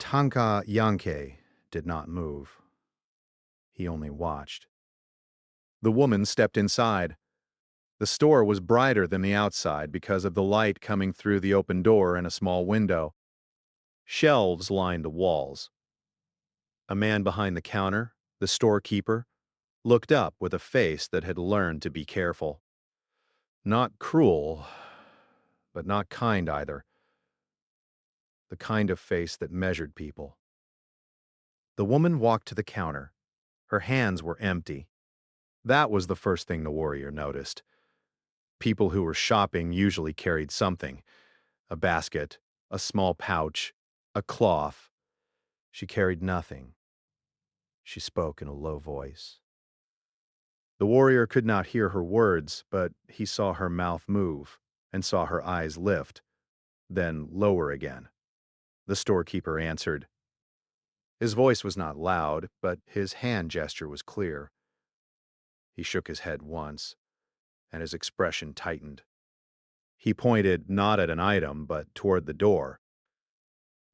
Tonigh did not move. He only watched. The woman stepped inside. The store was brighter than the outside because of the light coming through the open door and a small window. Shelves lined the walls. A man behind the counter, the storekeeper, looked up with a face that had learned to be careful. Not cruel, but not kind either. The kind of face that measured people. The woman walked to the counter. Her hands were empty. That was the first thing the warrior noticed. People who were shopping usually carried something: a basket, a small pouch, a cloth. She carried nothing. She spoke in a low voice. The warrior could not hear her words, but he saw her mouth move and saw her eyes lift, then lower again. The storekeeper answered. His voice was not loud, but his hand gesture was clear. He shook his head once, and his expression tightened. He pointed not at an item, but toward the door,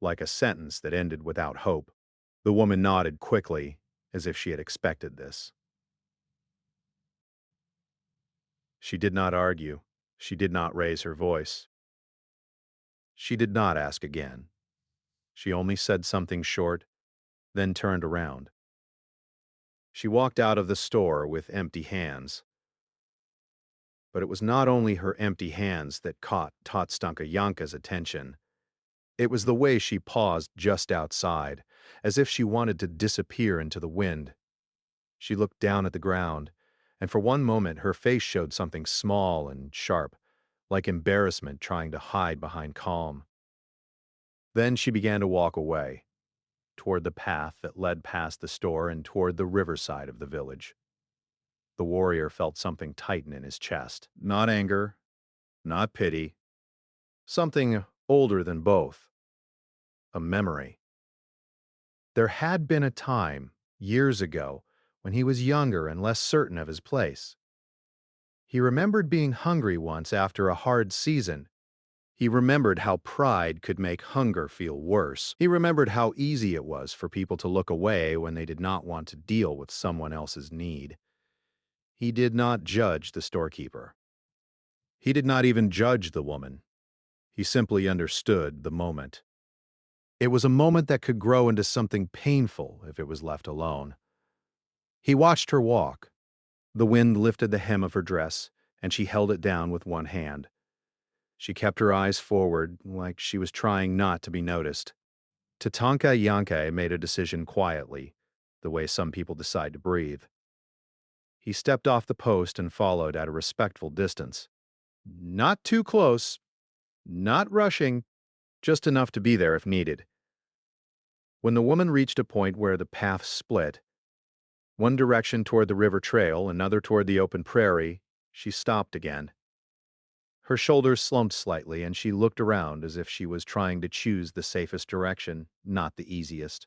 like a sentence that ended without hope. The woman nodded quickly, as if she had expected this. She did not argue. She did not raise her voice. She did not ask again. She only said something short, then turned around. She walked out of the store with empty hands. But it was not only her empty hands that caught Tatstankayanka's attention. It was the way she paused just outside, as if she wanted to disappear into the wind. She looked down at the ground, and for one moment her face showed something small and sharp, like embarrassment trying to hide behind calm. Then she began to walk away, toward the path that led past the store and toward the riverside of the village. The warrior felt something tighten in his chest. Not anger, not pity. Something older than both. A memory. There had been a time, years ago, when he was younger and less certain of his place. He remembered being hungry once after a hard season. He remembered how pride could make hunger feel worse. He remembered how easy it was for people to look away when they did not want to deal with someone else's need. He did not judge the storekeeper. He did not even judge the woman. He simply understood the moment. It was a moment that could grow into something painful if it was left alone. He watched her walk. The wind lifted the hem of her dress, and she held it down with one hand. She kept her eyes forward, like she was trying not to be noticed. Tatanka made a decision quietly, the way some people decide to breathe. He stepped off the post and followed at a respectful distance. Not too close, not rushing, just enough to be there if needed. When the woman reached a point where the paths split, one direction toward the river trail, another toward the open prairie, she stopped again. Her shoulders slumped slightly, and she looked around as if she was trying to choose the safest direction, not the easiest.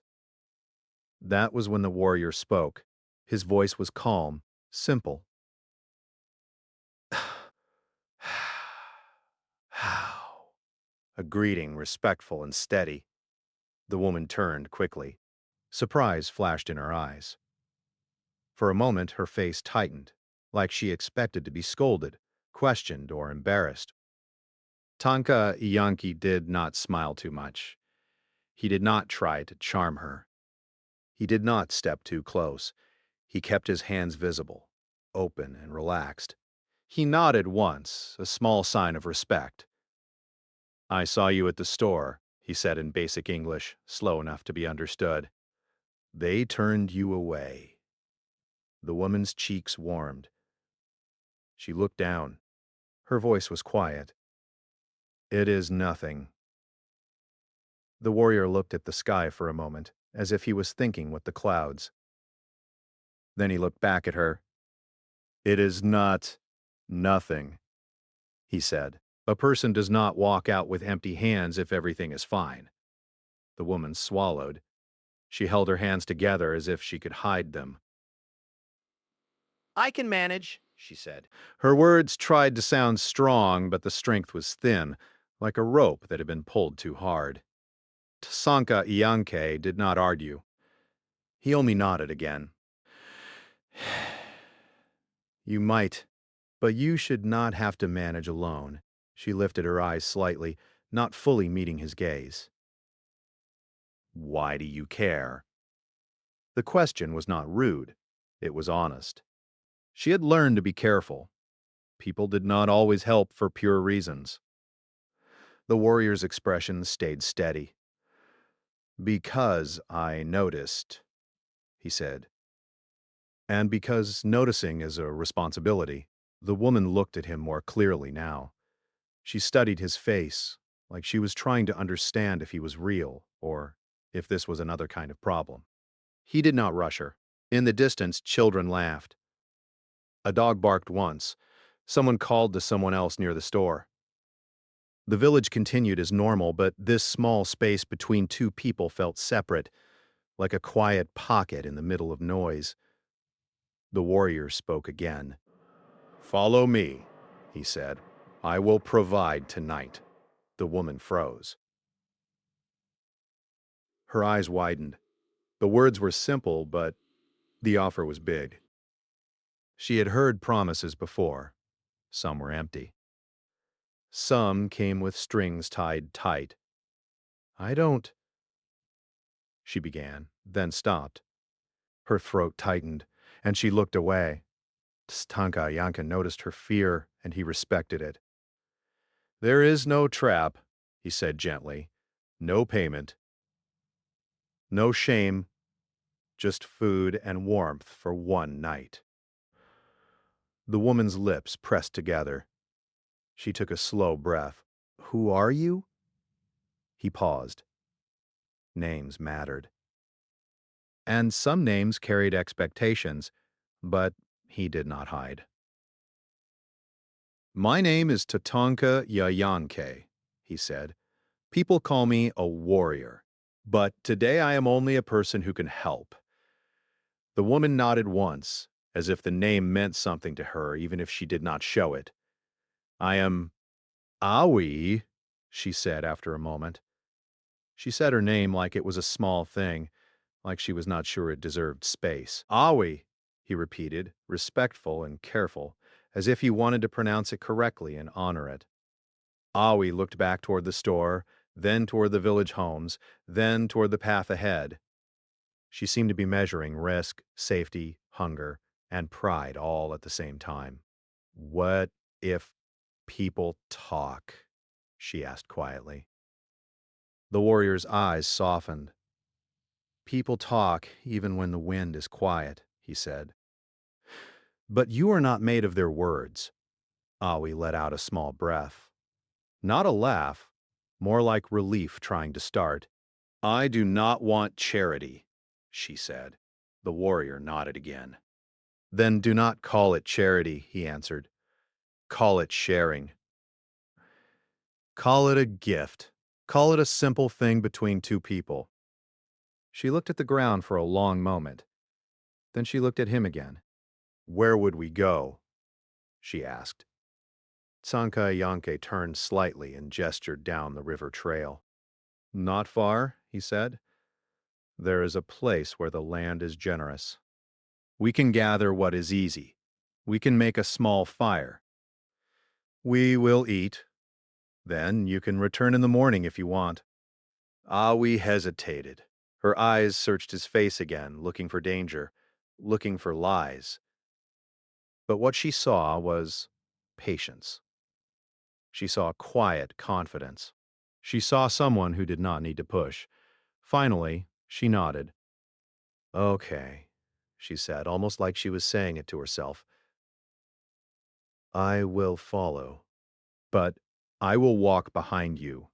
That was when the warrior spoke. His voice was calm, simple. How? A greeting, respectful and steady. The woman turned quickly. Surprise flashed in her eyes. For a moment, her face tightened, like she expected to be scolded, questioned, or embarrassed. Tonigh did not smile too much. He did not try to charm her. He did not step too close. He kept his hands visible, open and relaxed. He nodded once, a small sign of respect. I saw you at the store, he said in basic English, slow enough to be understood. They turned you away. The woman's cheeks warmed. She looked down. Her voice was quiet. It is nothing. The warrior looked at the sky for a moment, as if he was thinking with the clouds. Then he looked back at her. It is not nothing, he said. A person does not walk out with empty hands if everything is fine. The woman swallowed. She held her hands together as if she could hide them. I can manage, she said. Her words tried to sound strong, but the strength was thin, like a rope that had been pulled too hard. Sanka Ianke did not argue. He only nodded again. You might, but you should not have to manage alone. She lifted her eyes slightly, not fully meeting his gaze. Why do you care? The question was not rude. It was honest. She had learned to be careful. People did not always help for pure reasons. The warrior's expression stayed steady. Because I noticed, he said. And because noticing is a responsibility, the woman looked at him more clearly now. She studied his face, like she was trying to understand if he was real or if this was another kind of problem. He did not rush her. In the distance, children laughed. A dog barked once. Someone called to someone else near the store. The village continued as normal, but this small space between two people felt separate, like a quiet pocket in the middle of noise. The warrior spoke again. Follow me, he said. I will provide tonight. The woman froze. Her eyes widened. The words were simple, but the offer was big. She had heard promises before. Some were empty. Some came with strings tied tight. I don't, she began, then stopped. Her throat tightened, and she looked away. Stanka Yanka noticed her fear, and he respected it. There is no trap, he said gently. No payment. No shame. Just food and warmth for one night. The woman's lips pressed together. She took a slow breath. Who are you? He paused. Names mattered. And some names carried expectations, but he did not hide. My name is Tatanka Yayanke, he said. People call me a warrior, but today I am only a person who can help. The woman nodded once, as if the name meant something to her, even if she did not show it. I am Awi, she said after a moment. She said her name like it was a small thing, like she was not sure it deserved space. Awi, he repeated, respectful and careful, as if he wanted to pronounce it correctly and honor it. Awi looked back toward the store, then toward the village homes, then toward the path ahead. She seemed to be measuring risk, safety, hunger, and pride all at the same time. What if people talk? She asked quietly. The warrior's eyes softened. People talk even when the wind is quiet, he said. But you are not made of their words. Awi let out a small breath. Not a laugh, more like relief trying to start. I do not want charity, she said. The warrior nodded again. Then do not call it charity, he answered. Call it sharing. Call it a gift. Call it a simple thing between two people. She looked at the ground for a long moment. Then she looked at him again. Where would we go? She asked. Tsanka Yanke turned slightly and gestured down the river trail. Not far, he said. There is a place where the land is generous. We can gather what is easy. We can make a small fire. We will eat. Then you can return in the morning if you want. Awi hesitated. Her eyes searched his face again, looking for danger, looking for lies. But what she saw was patience. She saw quiet confidence. She saw someone who did not need to push. Finally, she nodded. Okay, she said, almost like she was saying it to herself. I will follow, but I will walk behind you.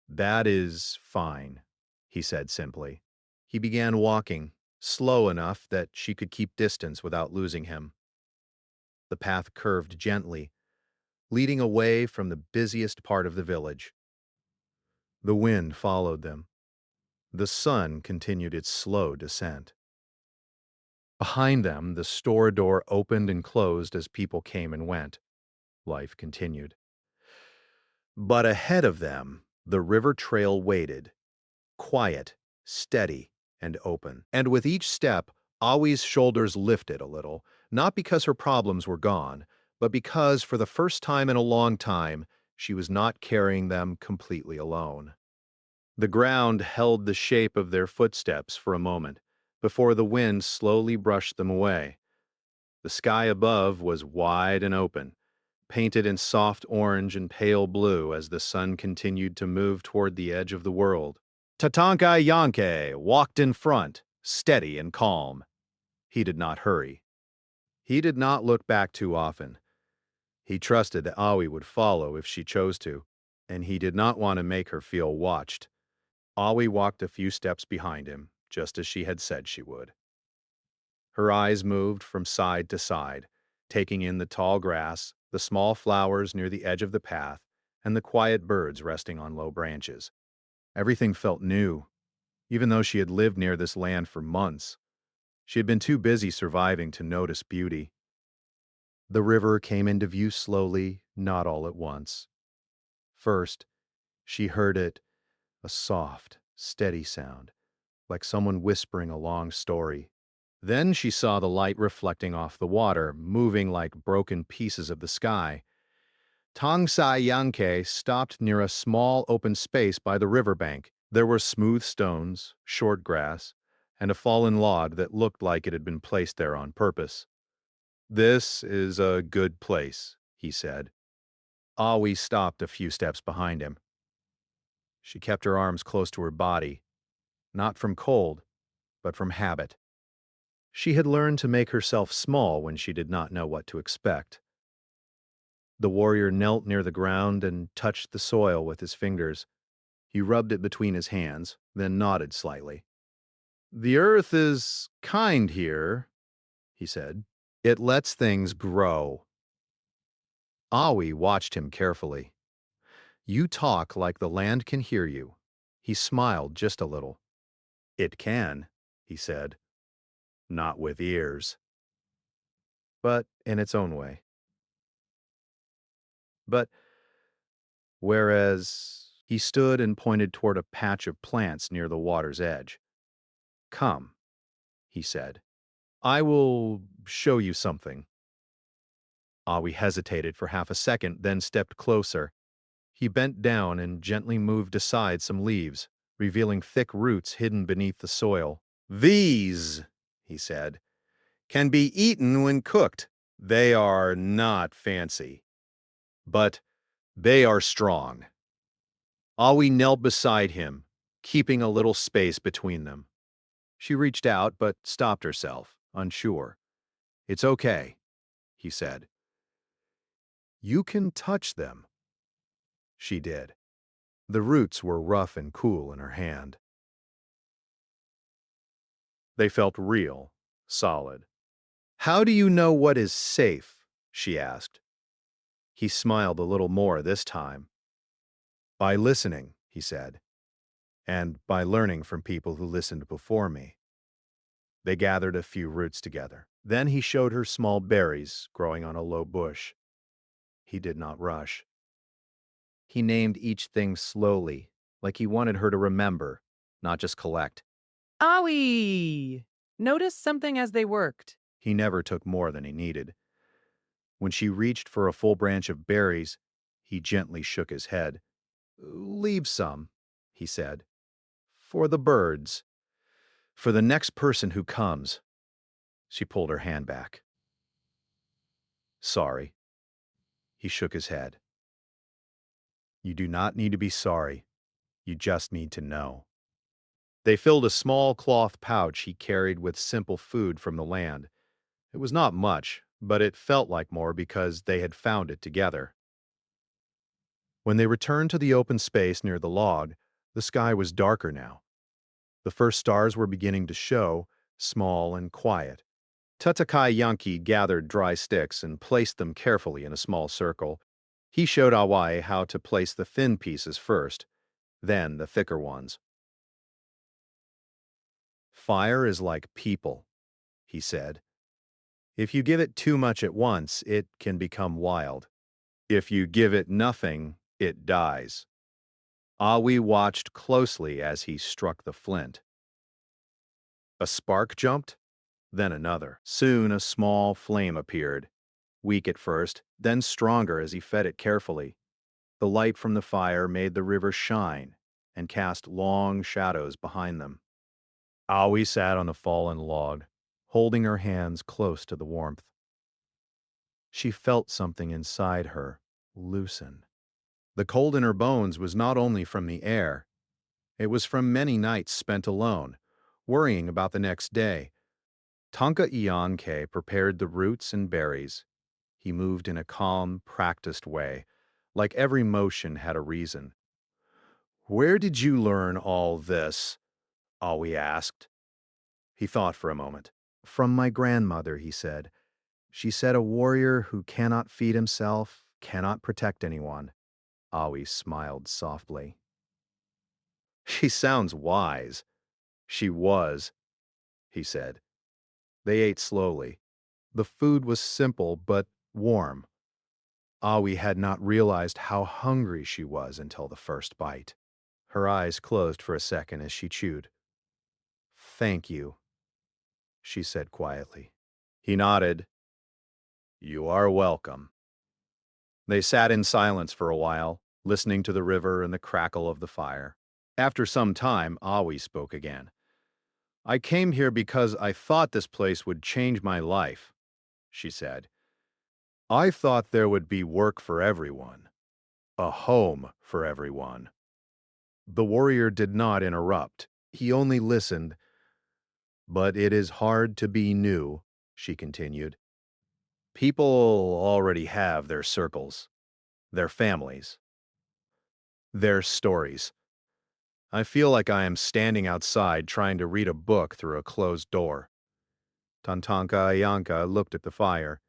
That is fine, he said simply. He began walking, slow enough that she could keep distance without losing him. The path curved gently, leading away from the busiest part of the village. The wind followed them. The sun continued its slow descent. Behind them, the store door opened and closed as people came and went. Life continued. But ahead of them, the river trail waited. quiet, steady, and open. And with each step, Awi's shoulders lifted a little, not because her problems were gone, but because for the first time in a long time, she was not carrying them completely alone. The ground held the shape of their footsteps for a moment, before the wind slowly brushed them away. The sky above was wide and open, painted in soft orange and pale blue as the sun continued to move toward the edge of the world. Tatanka Yankee walked in front, steady and calm. He did not hurry. He did not look back too often. He trusted that Awi would follow if she chose to, and he did not want to make her feel watched. Awi walked a few steps behind him, just as she had said she would. Her eyes moved from side to side, taking in the tall grass, the small flowers near the edge of the path, and the quiet birds resting on low branches. Everything felt new, even though she had lived near this land for months. She had been too busy surviving to notice beauty. The river came into view slowly, not all at once. First, she heard it, a soft, steady sound, like someone whispering a long story. Then she saw the light reflecting off the water, moving like broken pieces of the sky. Tong Sai Yankee stopped near a small open space by the riverbank. There were smooth stones, short grass, and a fallen log that looked like it had been placed there on purpose. "This is a good place," he said. Awi stopped a few steps behind him. She kept her arms close to her body, not from cold, but from habit. She had learned to make herself small when she did not know what to expect. The warrior knelt near the ground and touched the soil with his fingers. He rubbed it between his hands, then nodded slightly. "The earth is kind here," he said. "It lets things grow." Awi watched him carefully. "You talk like the land can hear you." He smiled just a little. "It can," he said. "Not with ears, but in its own way." But whereas he stood and pointed toward a patch of plants near the water's edge. "Come," he said. "I will show you something." Awi hesitated for half a second, then stepped closer. He bent down and gently moved aside some leaves, revealing thick roots hidden beneath the soil. "These," he said, "can be eaten when cooked. They are not fancy, but they are strong." Awi knelt beside him, keeping a little space between them. She reached out, but stopped herself, unsure. "It's okay," he said. "You can touch them." She did. The roots were rough and cool in her hand. They felt real, solid. "How do you know what is safe?" she asked. He smiled a little more this time. "By listening," he said, "and by learning from people who listened before me." They gathered a few roots together. Then he showed her small berries growing on a low bush. He did not rush. He named each thing slowly, like he wanted her to remember, not just collect. Owie! Noticed something as they worked. He never took more than he needed. When she reached for a full branch of berries, he gently shook his head. "Leave some," he said, "for the birds, for the next person who comes." She pulled her hand back. "Sorry." He shook his head. "You do not need to be sorry. You just need to know." They filled a small cloth pouch he carried with simple food from the land. It was not much, but it felt like more because they had found it together. When they returned to the open space near the log, the sky was darker now. The first stars were beginning to show, small and quiet. Tutakai Yankee gathered dry sticks and placed them carefully in a small circle. He showed Awai how to place the thin pieces first, then the thicker ones. "Fire is like people," he said. "If you give it too much at once, it can become wild. If you give it nothing, it dies." Awi watched closely as he struck the flint. A spark jumped, then another. Soon a small flame appeared, weak at first, then stronger as he fed it carefully. The light from the fire made the river shine and cast long shadows behind them. Aoi sat on the fallen log, holding her hands close to the warmth. She felt something inside her loosen. The cold in her bones was not only from the air, it was from many nights spent alone, worrying about the next day. Tonka Ianke prepared the roots and berries. He moved in a calm, practiced way, like every motion had a reason. "Where did you learn all this?" Aoi asked. He thought for a moment. "From my grandmother," he said. "She said a warrior who cannot feed himself cannot protect anyone." Aoi smiled softly. "She sounds wise." "She was," he said. They ate slowly. The food was simple but warm. Aoi had not realized how hungry she was until the first bite. Her eyes closed for a second as she chewed. "Thank you," she said quietly. He nodded. "You are welcome." They sat in silence for a while, listening to the river and the crackle of the fire. After some time, Aoi spoke again. "I came here because I thought this place would change my life," she said. "I thought there would be work for everyone, a home for everyone." The warrior did not interrupt. He only listened. "But it is hard to be new," she continued. "People already have their circles, their families, their stories. I feel like I am standing outside trying to read a book through a closed door." Tantanka Ayanka looked at the fire.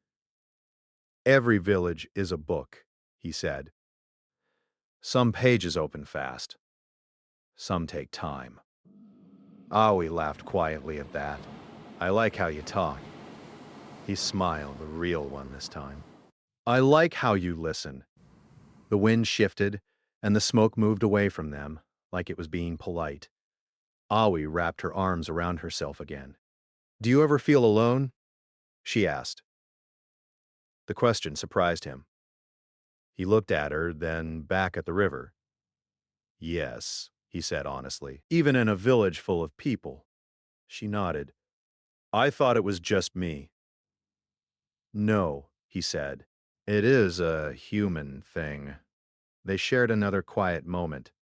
"Every village is a book," he said. "Some pages open fast. Some take time." Aoi laughed quietly at that. "I like how you talk." He smiled, a real one this time. "I like how you listen." The wind shifted, and the smoke moved away from them, like it was being polite. Aoi wrapped her arms around herself again. "Do you ever feel alone?" she asked. The question surprised him. He looked at her, then back at the river. "Yes," he said honestly, "even in a village full of people." She nodded. "I thought it was just me." "No," he said. "It is a human thing." They shared another quiet moment.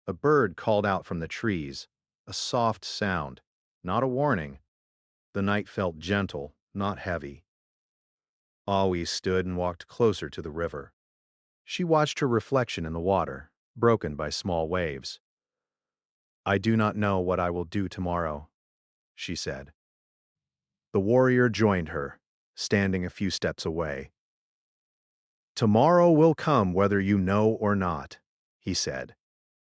A bird called out from the trees, a soft sound, not a warning. The night felt gentle, not heavy. Aoi stood and walked closer to the river. She watched her reflection in the water, broken by small waves. "I do not know what I will do tomorrow," she said. The warrior joined her, standing a few steps away. "Tomorrow will come whether you know or not," he said.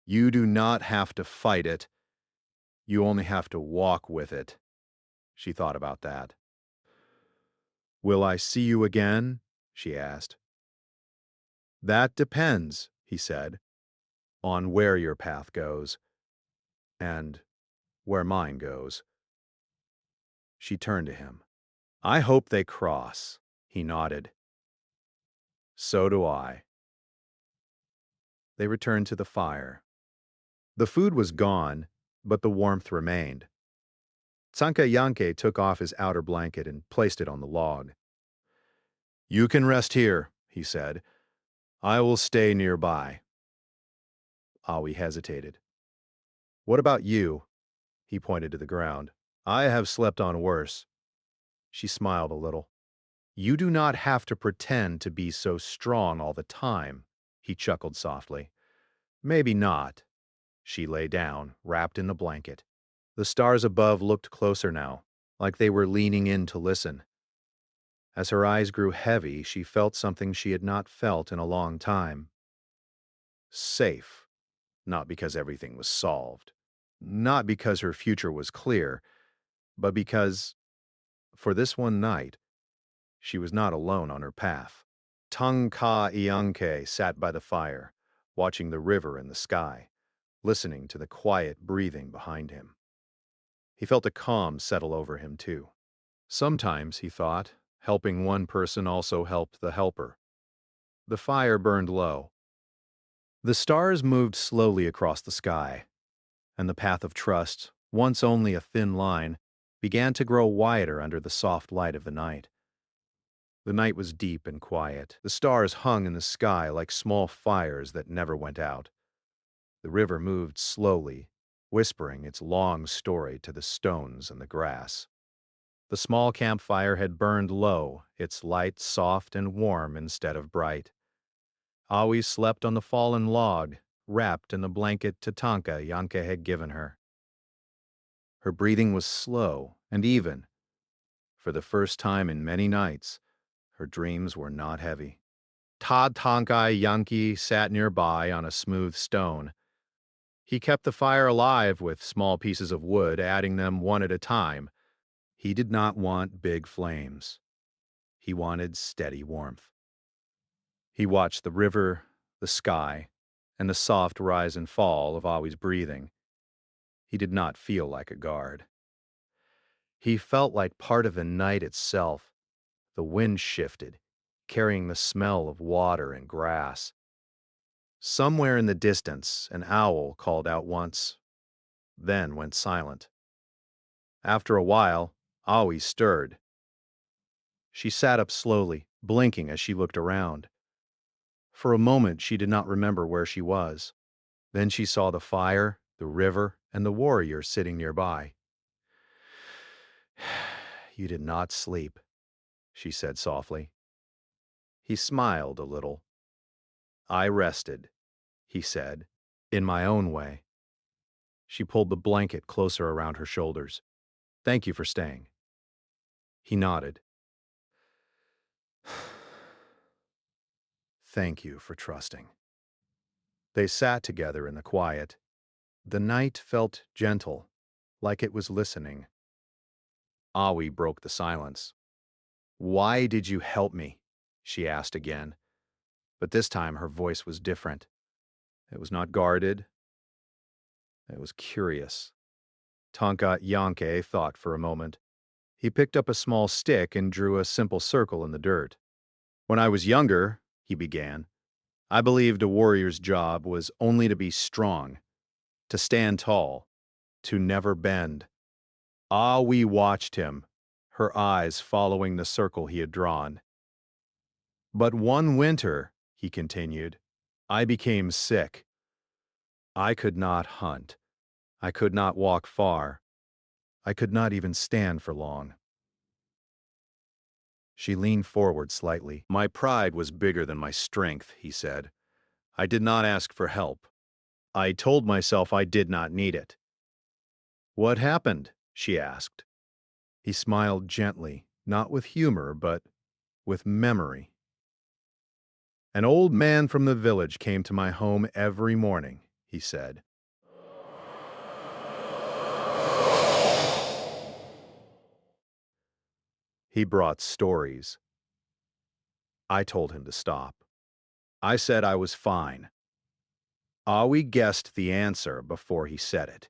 "You do not have to fight it. You only have to walk with it." She thought about that. "Will I see you again?" she asked. "That depends," he said, "on where your path goes and where mine goes." She turned to him. "I hope they cross." He nodded. "So do I." They returned to the fire. The food was gone, but the warmth remained. Tsanka Yanke took off his outer blanket and placed it on the log. "You can rest here," he said. "I will stay nearby." Aoi hesitated. "What about you?" He pointed to the ground. "I have slept on worse." She smiled a little. "You do not have to pretend to be so strong all the time," he chuckled softly. "Maybe not." She lay down, wrapped in the blanket. The stars above looked closer now, like they were leaning in to listen. As her eyes grew heavy, she felt something she had not felt in a long time. Safe. Not because everything was solved. Not because her future was clear, but because, for this one night, she was not alone on her path. Tung Ka Ianke sat by the fire, watching the river and the sky. listening to the quiet breathing behind him. He felt a calm settle over him, too. Sometimes, he thought, helping one person also helped the helper. The fire burned low. The stars moved slowly across the sky, and the path of trust, once only a thin line, began to grow wider under the soft light of the night. The night was deep and quiet. The stars hung in the sky like small fires that never went out. The river moved slowly, whispering its long story to the stones and the grass. The small campfire had burned low, its light soft and warm instead of bright. Aoi slept on the fallen log, wrapped in the blanket Tatanka Yanke had given her. Her breathing was slow and even. For the first time in many nights, her dreams were not heavy. Tatanka Yanke sat nearby on a smooth stone. He kept the fire alive with small pieces of wood, adding them one at a time. He did not want big flames. He wanted steady warmth. He watched the river, the sky, and the soft rise and fall of Awi's breathing. He did not feel like a guard. He felt like part of the night itself. The wind shifted, carrying the smell of water and grass. Somewhere in the distance, an owl called out once, then went silent. After a while, Aoi stirred. She sat up slowly, blinking as she looked around. For a moment, she did not remember where she was. Then she saw the fire, the river, and the warrior sitting nearby. "You did not sleep," she said softly. He smiled a little. "I rested," he said, "in my own way." She pulled the blanket closer around her shoulders. "Thank you for staying." He nodded. "Thank you for trusting." They sat together in the quiet. The night felt gentle, like it was listening. Aoi broke the silence. "Why did you help me?" she asked again. But this time her voice was different. It was not guarded. It was curious. Tonka Yanke thought for a moment. He picked up a small stick and drew a simple circle in the dirt. "When I was younger," he began, "I believed a warrior's job was only to be strong, to stand tall, to never bend." We watched him, her eyes following the circle he had drawn. "But one winter," he continued, "I became sick. I could not hunt. I could not walk far. I could not even stand for long." She leaned forward slightly. "My pride was bigger than my strength," he said. "I did not ask for help. I told myself I did not need it." "What happened?" she asked. He smiled gently, not with humor, but with memory. "An old man from the village came to my home every morning," he said. "He brought stories. I told him to stop. I said I was fine. Aoi guessed the answer before he said it.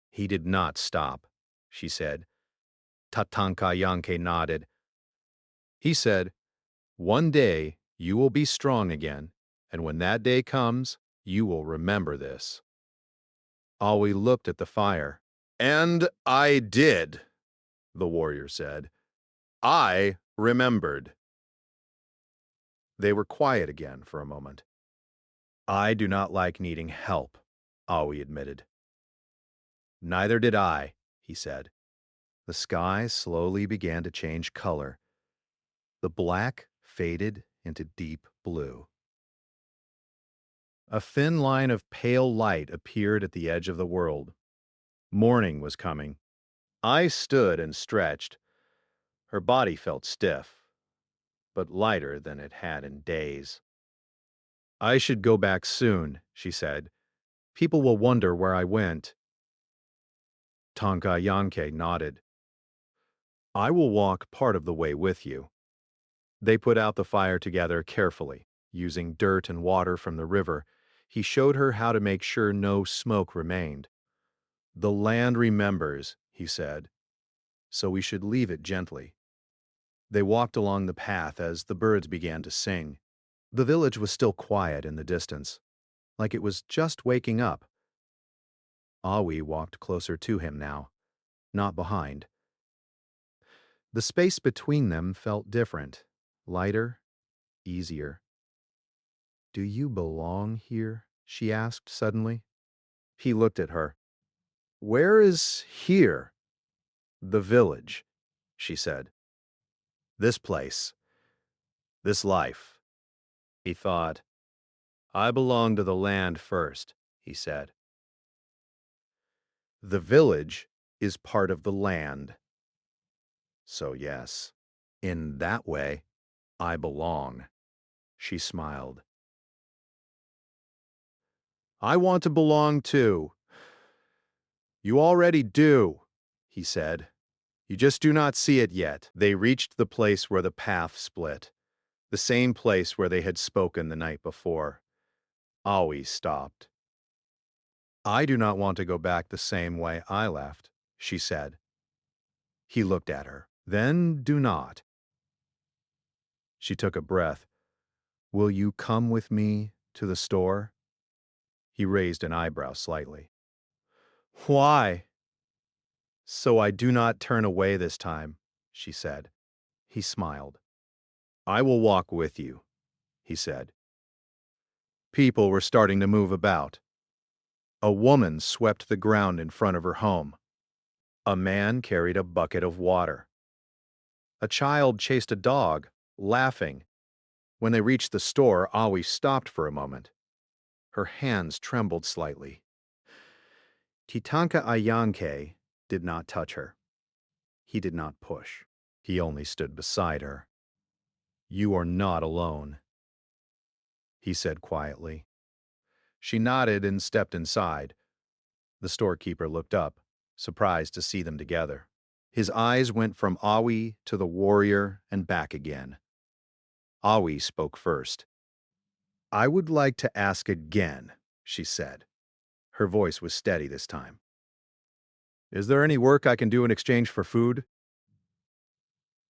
He did not stop," she said. Tatanka Yanke nodded. "He said, 'One day you will be strong again, and when that day comes, you will remember this.'" Aoi looked at the fire. "And I did," the warrior said. "I remembered." They were quiet again for a moment. "I do not like needing help," Aoi admitted. "Neither did I," he said. The sky slowly began to change color. The black faded into deep blue. A thin line of pale light appeared at the edge of the world. Morning was coming. I stood and stretched. Her body felt stiff, but lighter than it had in days. "I should go back soon," she said. "People will wonder where I went." Tonka Yanke nodded. "I will walk part of the way with you." They put out the fire together carefully, using dirt and water from the river. He showed her how to make sure no smoke remained. "The land remembers," he said, "so we should leave it gently." They walked along the path as the birds began to sing. The village was still quiet in the distance, like it was just waking up. Awi walked closer to him now, not behind. The space between them felt different, lighter, easier. "Do you belong here?" she asked suddenly. He looked at her. "Where is here?" "The village," she said. "This place. This life." He thought. "I belong to the land first," he said. "The village is part of the land. So yes, in that way, I belong." She smiled. "I want to belong too." "You already do," he said. "You just do not see it yet." They reached the place where the path split, the same place where they had spoken the night before. Aoi stopped. "I do not want to go back the same way I left," she said. He looked at her. "Then do not." She took a breath. "Will you come with me to the store?" He raised an eyebrow slightly. "Why?" "So I do not turn away this time," she said. He smiled. "I will walk with you," he said. People were starting to move about. A woman swept the ground in front of her home. A man carried a bucket of water. A child chased a dog, laughing. When they reached the store, Aoi stopped for a moment. Her hands trembled slightly. Titanka Ayanke did not touch her. He did not push. He only stood beside her. "You are not alone," he said quietly. She nodded and stepped inside. The storekeeper looked up, surprised to see them together. His eyes went from Aoi to the warrior and back again. Aoi spoke first. "I would like to ask again," she said. Her voice was steady this time. "Is there any work I can do in exchange for food?"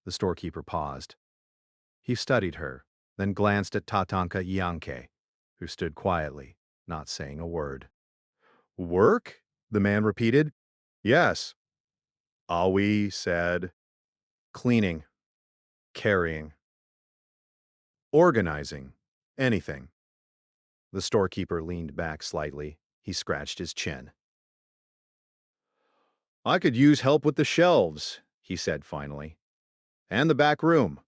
The storekeeper paused. He studied her, then glanced at Tatanka Yanke, who stood quietly, not saying a word. "Work?" the man repeated. "Yes." Aoi said. "Cleaning, carrying, organizing, anything." The storekeeper leaned back slightly. He scratched his chin. "I could use help with the shelves," he said finally. "And the back room."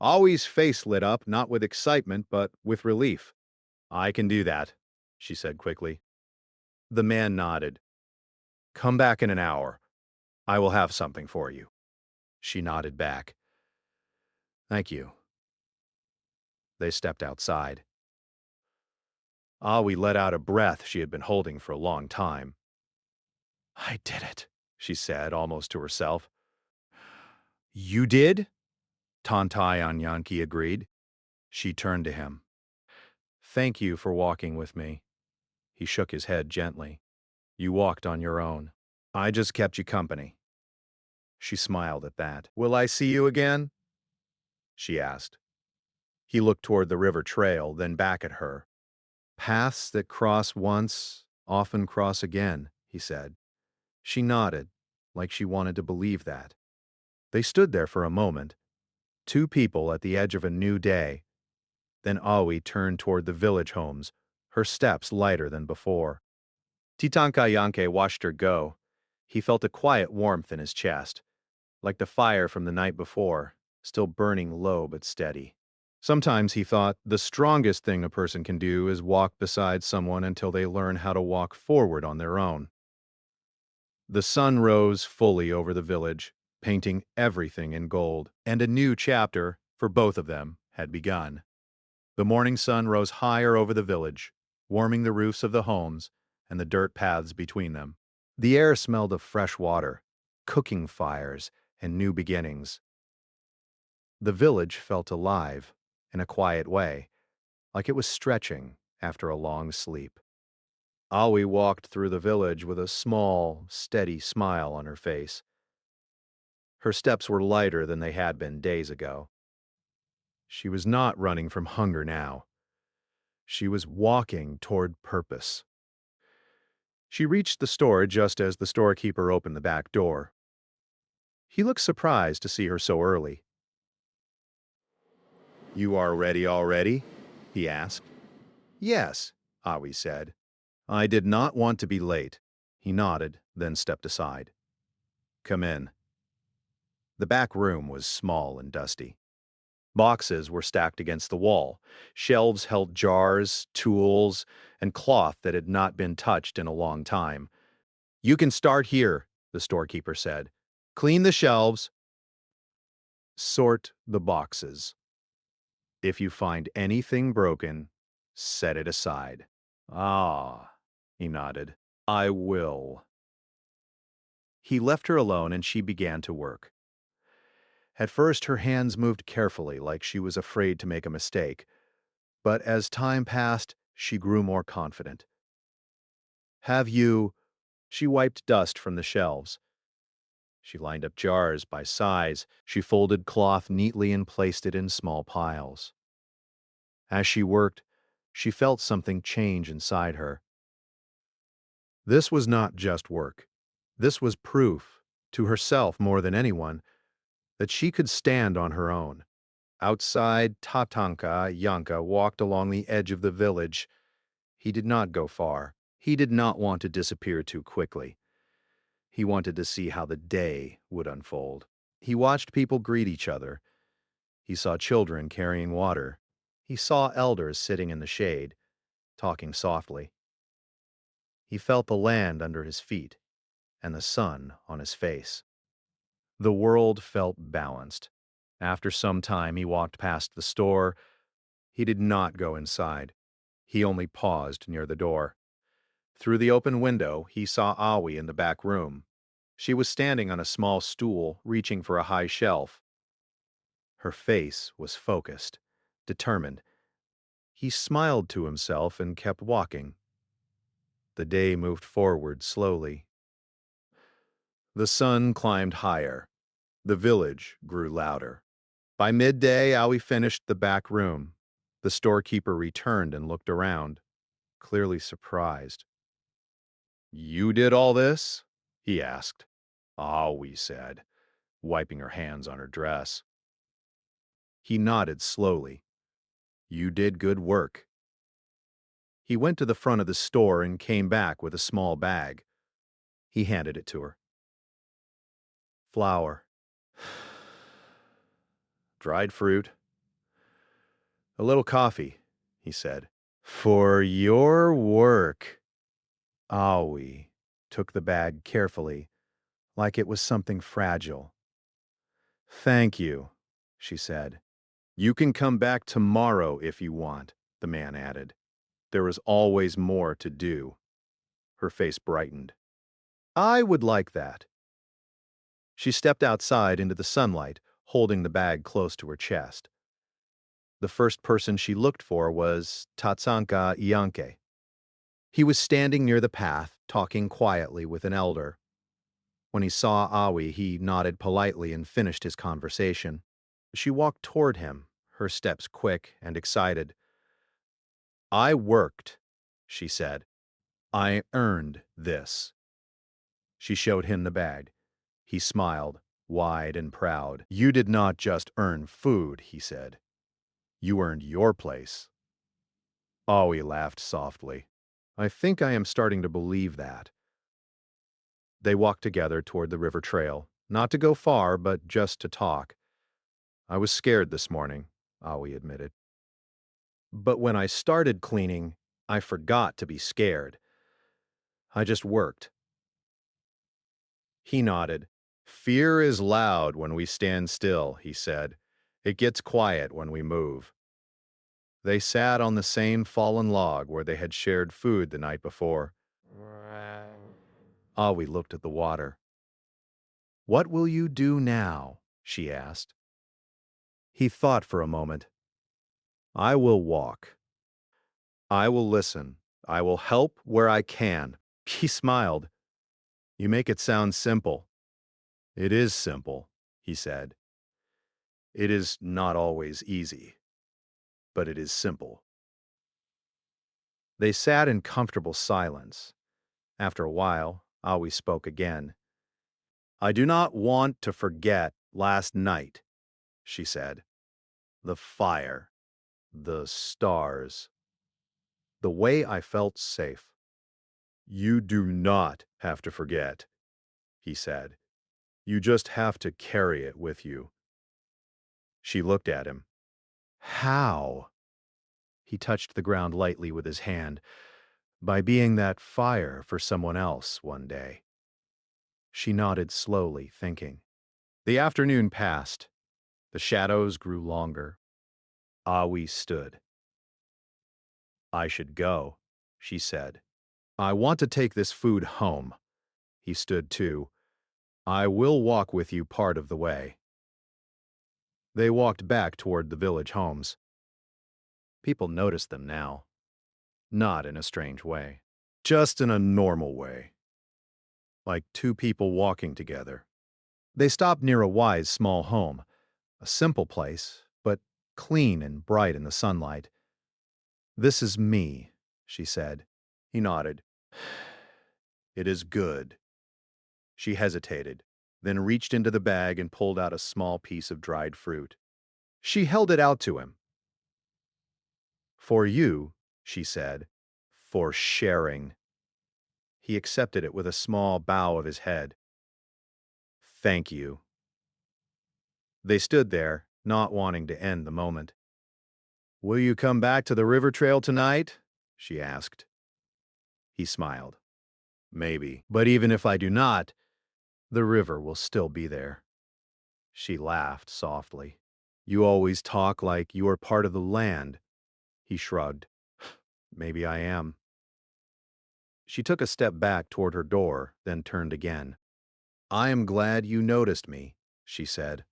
Aoi's face lit up, not with excitement, but with relief. "I can do that," she said quickly. The man nodded. "Come back in an hour. I will have something for you." She nodded back. "Thank you." They stepped outside. Aoi let out a breath she had been holding for a long time. "I did it," she said, almost to herself. "You did?" Tontai Anyanki agreed. She turned to him. "Thank you for walking with me." He shook his head gently. "You walked on your own. I just kept you company." She smiled at that. "Will I see you again?" she asked. He looked toward the river trail, then back at her. "Paths that cross once often cross again," he said. She nodded, like she wanted to believe that. They stood there for a moment, two people at the edge of a new day. Then Aoi turned toward the village homes, her steps lighter than before. Titankayanke watched her go. He felt a quiet warmth in his chest, like the fire from the night before, still burning low but steady. Sometimes he thought the strongest thing a person can do is walk beside someone until they learn how to walk forward on their own. The sun rose fully over the village, painting everything in gold, and a new chapter, for both of them, had begun. The morning sun rose higher over the village, warming the roofs of the homes and the dirt paths between them. The air smelled of fresh water, cooking fires, and new beginnings. The village felt alive, in a quiet way, like it was stretching, after a long sleep. Aoi walked through the village with a small, steady smile on her face. Her steps were lighter than they had been days ago. She was not running from hunger now. She was walking toward purpose. She reached the store just as the storekeeper opened the back door. He looked surprised to see her so early. "You are ready already?" he asked. "Yes," Aoi said. "I did not want to be late." He nodded, then stepped aside. "Come in." The back room was small and dusty. Boxes were stacked against the wall. Shelves held jars, tools, and cloth that had not been touched in a long time. "You can start here," the storekeeper said. "Clean the shelves. Sort the boxes. If you find anything broken, set it aside." "Ah," he nodded. "I will." He left her alone and she began to work. At first, her hands moved carefully, like she was afraid to make a mistake. But as time passed, she grew more confident. "Have you—" She wiped dust from the shelves. She lined up jars by size. She folded cloth neatly and placed it in small piles. As she worked, she felt something change inside her. This was not just work. This was proof, to herself more than anyone, that she could stand on her own. Outside, Tatanka Yanka walked along the edge of the village. He did not go far. He did not want to disappear too quickly. He wanted to see how the day would unfold. He watched people greet each other. He saw children carrying water. He saw elders sitting in the shade, talking softly. He felt the land under his feet and the sun on his face. The world felt balanced. After some time, he walked past the store. He did not go inside. He only paused near the door. Through the open window, he saw Aoi in the back room. She was standing on a small stool, reaching for a high shelf. Her face was focused, determined. He smiled to himself and kept walking. The day moved forward slowly. The sun climbed higher. The village grew louder. By midday, Aoi finished the back room. The storekeeper returned and looked around, clearly surprised. "You did all this?" he asked. "Aoi said," wiping her hands on her dress. He nodded slowly. "You did good work." He went to the front of the store and came back with a small bag. He handed it to her. "Flour, dried fruit, a little coffee," he said. "For your work." Aoi took the bag carefully, like it was something fragile. "Thank you," she said. "You can come back tomorrow if you want," the man added. "There is always more to do." Her face brightened. "I would like that." She stepped outside into the sunlight, holding the bag close to her chest. The first person she looked for was Tatsanka Ianke. He was standing near the path, talking quietly with an elder. When he saw Aoi, he nodded politely and finished his conversation. She walked toward him, her steps quick and excited. "I worked," she said. "I earned this." She showed him the bag. He smiled, wide and proud. "You did not just earn food," he said. "You earned your place." Aoi laughed softly. "I think I am starting to believe that." They walked together toward the river trail, not to go far, but just to talk. "I was scared this morning," Aoi admitted. "But when I started cleaning, I forgot to be scared. I just worked." He nodded. "Fear is loud when we stand still," he said. "It gets quiet when we move." They sat on the same fallen log where they had shared food the night before. Aoi looked at the water. "What will you do now?" she asked. He thought for a moment. "I will walk." I will listen. I will help where I can. He smiled. You make it sound simple. It is simple, he said. It is not always easy, but it is simple. They sat in comfortable silence. After a while, Aoi spoke again. I do not want to forget last night, she said. The fire, the stars, the way I felt safe. You do not have to forget, he said. You just have to carry it with you. She looked at him. How? He touched the ground lightly with his hand. By being that fire for someone else one day. She nodded slowly, thinking. The afternoon passed. The shadows grew longer. Aoi stood. I should go, she said. I want to take this food home. He stood too. I will walk with you part of the way. They walked back toward the village homes. People noticed them now. Not in a strange way. Just in a normal way. Like two people walking together. They stopped near a wise small home. A simple place, but clean and bright in the sunlight. This is me, she said. He nodded. It is good. She hesitated, then reached into the bag and pulled out a small piece of dried fruit. She held it out to him. For you, she said, for sharing. He accepted it with a small bow of his head. Thank you. They stood there, not wanting to end the moment. Will you come back to the river trail tonight? She asked. He smiled. Maybe, but even if I do not, the river will still be there. She laughed softly. You always talk like you are part of the land. He shrugged. Maybe I am. She took a step back toward her door, then turned again. I am glad you noticed me, she said.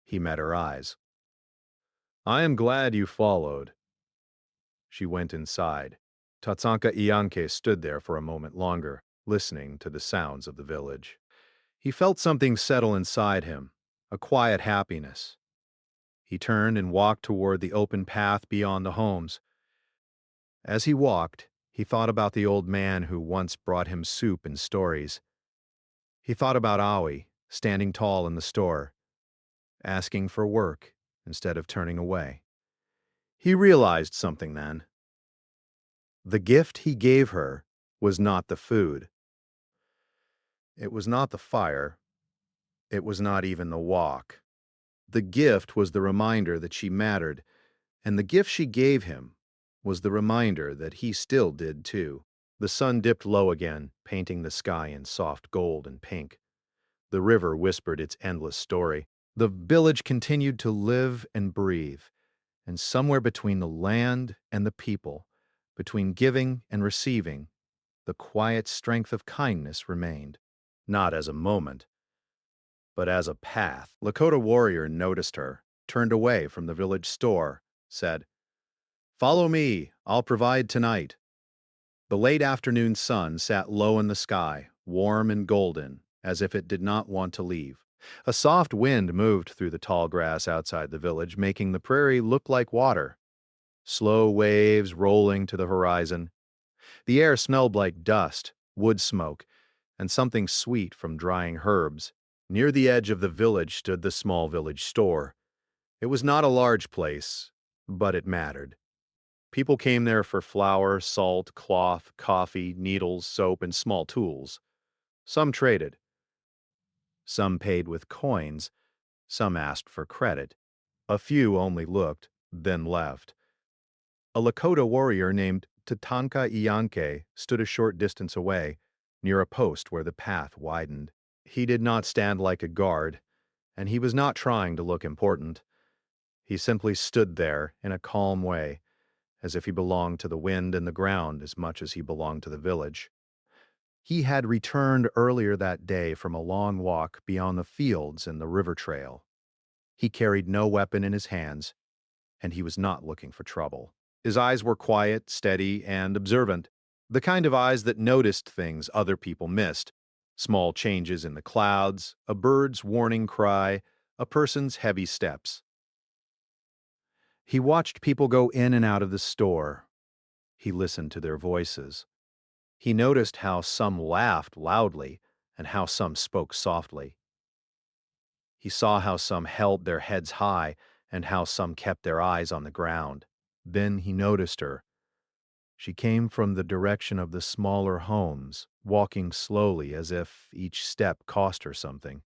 He met her eyes. I am glad you followed. She went inside. Tatsanka Ianke stood there for a moment longer, listening to the sounds of the village. He felt something settle inside him, a quiet happiness. He turned and walked toward the open path beyond the homes. As he walked, he thought about the old man who once brought him soup and stories. He thought about Aoi, standing tall in the store, asking for work instead of turning away. He realized something then. The gift he gave her was not the food. It was not the fire. It was not even the walk. The gift was the reminder that she mattered, and the gift she gave him was the reminder that he still did too. The sun dipped low again, painting the sky in soft gold and pink. The river whispered its endless story. The village continued to live and breathe, and somewhere between the land and the people, between giving and receiving, the quiet strength of kindness remained, not as a moment, but as a path. Lakota warrior noticed her, turned away from the village store, said, Follow me, I'll provide tonight. The late afternoon sun sat low in the sky, warm and golden, as if it did not want to leave. A soft wind moved through the tall grass outside the village, making the prairie look like water. Slow waves rolling to the horizon. The air smelled like dust, wood smoke, and something sweet from drying herbs. Near the edge of the village stood the small village store. It was not a large place, but it mattered. People came there for flour, salt, cloth, coffee, needles, soap, and small tools. Some traded. Some paid with coins. Some asked for credit. A few only looked, then left. A Lakota warrior named Tatanka Ianke stood a short distance away, near a post where the path widened. He did not stand like a guard, and he was not trying to look important. He simply stood there in a calm way, as if he belonged to the wind and the ground as much as he belonged to the village. He had returned earlier that day from a long walk beyond the fields and the river trail. He carried no weapon in his hands, and he was not looking for trouble. His eyes were quiet, steady, and observant, the kind of eyes that noticed things other people missed. Small changes in the clouds, a bird's warning cry, a person's heavy steps. He watched people go in and out of the store. He listened to their voices. He noticed how some laughed loudly and how some spoke softly. He saw how some held their heads high and how some kept their eyes on the ground. Then he noticed her. She came from the direction of the smaller homes, walking slowly as if each step cost her something.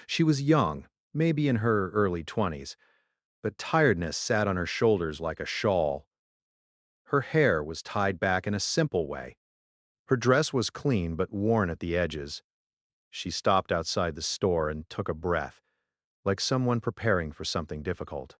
She was young, maybe in her early 20s, but tiredness sat on her shoulders like a shawl. Her hair was tied back in a simple way. Her dress was clean but worn at the edges. She stopped outside the store and took a breath, like someone preparing for something difficult.